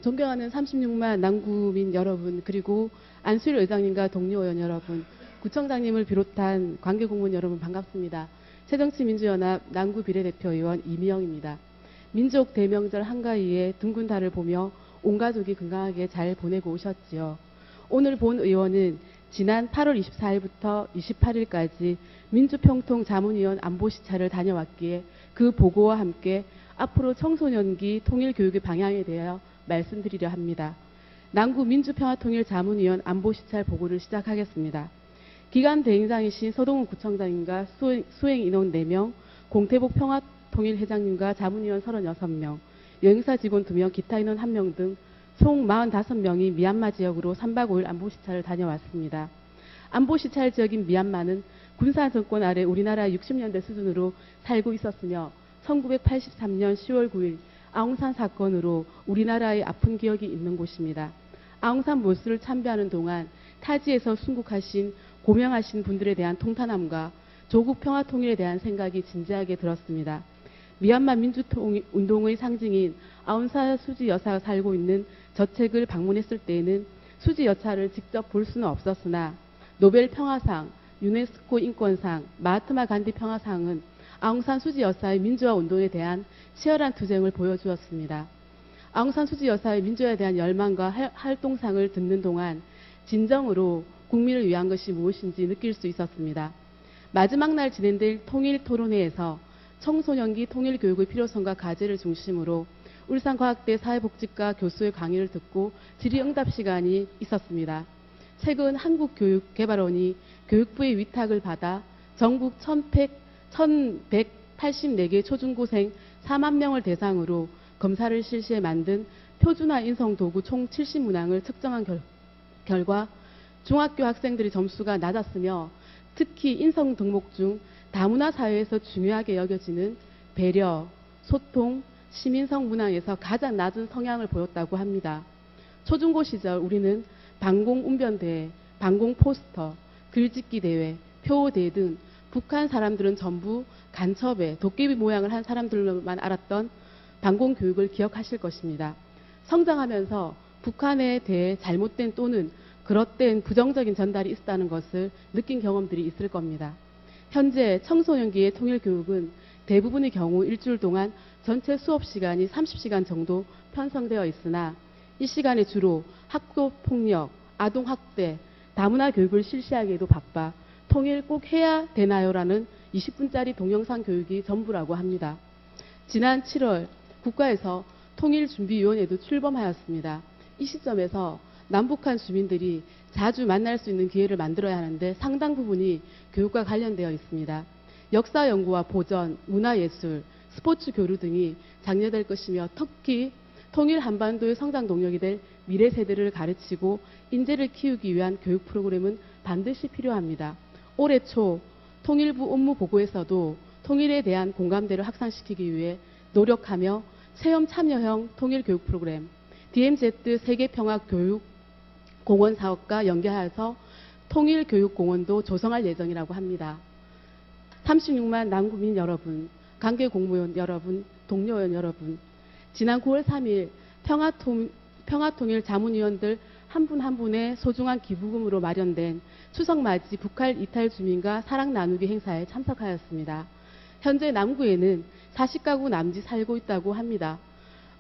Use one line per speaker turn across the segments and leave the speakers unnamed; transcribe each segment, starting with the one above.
존경하는 36만 남구민 여러분, 그리고 안수일 의장님과 동료 의원 여러분, 구청장님을 비롯한 관계공무원 여러분 반갑습니다. 새정치민주연합 남구 비례대표 의원 이미영입니다. 민족 대명절 한가위에 둥근 달을 보며 온 가족이 건강하게 잘 보내고 오셨지요. 오늘 본 의원은 지난 8월 24일부터 28일까지 민주평통 자문위원 안보시찰을 다녀왔기에 그 보고와 함께 앞으로 청소년기 통일교육의 방향에 대하여 말씀드리려 합니다. 남구 민주평화통일자문위원 안보시찰 보고를 시작하겠습니다. 기간 대행장이신 서동훈 구청장님과 수행인원 4명, 공태복 평화통일회장님과 자문위원 36명, 여행사 직원 2명, 기타 인원 1명 등 총 45명이 미얀마 지역으로 3박 5일 안보시찰을 다녀왔습니다. 안보시찰 지역인 미얀마는 군사 정권 아래 우리나라 60년대 수준으로 살고 있었으며 1983년 10월 9일 아웅산 사건으로 우리나라의 아픈 기억이 있는 곳입니다. 아웅산 몰수를 참배하는 동안 타지에서 순국하신 고명하신 분들에 대한 통탄함과 조국 평화통일에 대한 생각이 진지하게 들었습니다. 미얀마 민주운동의 상징인 아웅산 수지 여사가 살고 있는 저택을 방문했을 때에는 수지 여사를 직접 볼 수는 없었으나 노벨 평화상, 유네스코 인권상, 마하트마 간디 평화상은 아웅산 수지 여사의 민주화 운동에 대한 치열한 투쟁을 보여주었습니다. 아웅산 수지 여사의 민주화에 대한 열망과 활동상을 듣는 동안 진정으로 국민을 위한 것이 무엇인지 느낄 수 있었습니다. 마지막 날 진행될 통일토론회에서 청소년기 통일교육의 필요성과 과제를 중심으로 울산과학대 사회복지과 교수의 강의를 듣고 질의응답 시간이 있었습니다. 최근 한국교육개발원이 교육부의 위탁을 받아 전국 1184개 초중고생 4만 명을 대상으로 검사를 실시해 만든 표준화 인성도구 총 70문항을 측정한 결과 중학교 학생들의 점수가 낮았으며 특히 인성 덕목 중 다문화 사회에서 중요하게 여겨지는 배려, 소통, 시민성 문항에서 가장 낮은 성향을 보였다고 합니다. 초중고 시절 우리는 방공운변대회, 방공포스터, 글짓기 대회, 표어대회 등 북한 사람들은 전부 간첩에 도깨비 모양을 한 사람들만 알았던 방공교육을 기억하실 것입니다. 성장하면서 북한에 대해 잘못된 또는 그릇된 부정적인 전달이 있다는 것을 느낀 경험들이 있을 겁니다. 현재 청소년기의 통일교육은 대부분의 경우 일주일 동안 전체 수업 시간이 30시간 정도 편성되어 있으나 이 시간에 주로 학교 폭력, 아동 학대, 다문화 교육을 실시하기에도 바빠 통일 꼭 해야 되나요?라는 20분짜리 동영상 교육이 전부라고 합니다. 지난 7월 국가에서 통일준비위원회도 출범하였습니다. 이 시점에서 남북한 주민들이 자주 만날 수 있는 기회를 만들어야 하는데 상당 부분이 교육과 관련되어 있습니다. 역사 연구와 보전, 문화예술, 스포츠 교류 등이 장려될 것이며 특히 통일 한반도의 성장 동력이 될 미래 세대를 가르치고 인재를 키우기 위한 교육 프로그램은 반드시 필요합니다. 올해 초 통일부 업무 보고에서도 통일에 대한 공감대를 확산시키기 위해 노력하며 체험 참여형 통일 교육 프로그램, DMZ 세계평화교육공원 사업과 연계하여서 통일교육공원도 조성할 예정이라고 합니다. 36만 남구민 여러분, 관계공무원 여러분, 동료원 여러분, 지난 9월 3일 평화통일 자문위원들 한 분 한 분의 소중한 기부금으로 마련된 추석맞이 북한 이탈 주민과 사랑 나누기 행사에 참석하였습니다. 현재 남구에는 40가구 남짓 살고 있다고 합니다.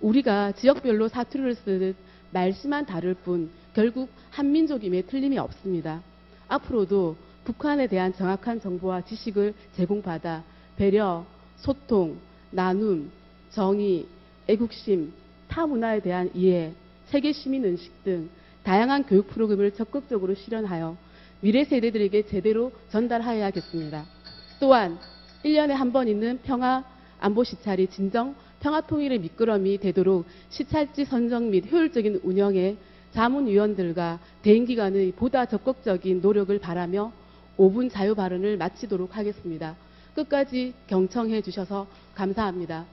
우리가 지역별로 사투리를 쓰듯 말씨만 다를 뿐 결국 한민족임에 틀림이 없습니다. 앞으로도 북한에 대한 정확한 정보와 지식을 제공받아 배려, 소통, 나눔, 정의, 애국심, 타 문화에 대한 이해, 세계 시민의식 등 다양한 교육 프로그램을 적극적으로 실현하여 미래 세대들에게 제대로 전달하여야겠습니다. 또한 1년에 한 번 있는 평화 안보 시찰이 진정 평화통일의 미끄럼이 되도록 시찰지 선정 및 효율적인 운영에 자문위원들과 대행기관의 보다 적극적인 노력을 바라며 5분 자유 발언을 마치도록 하겠습니다. 끝까지 경청해 주셔서 감사합니다.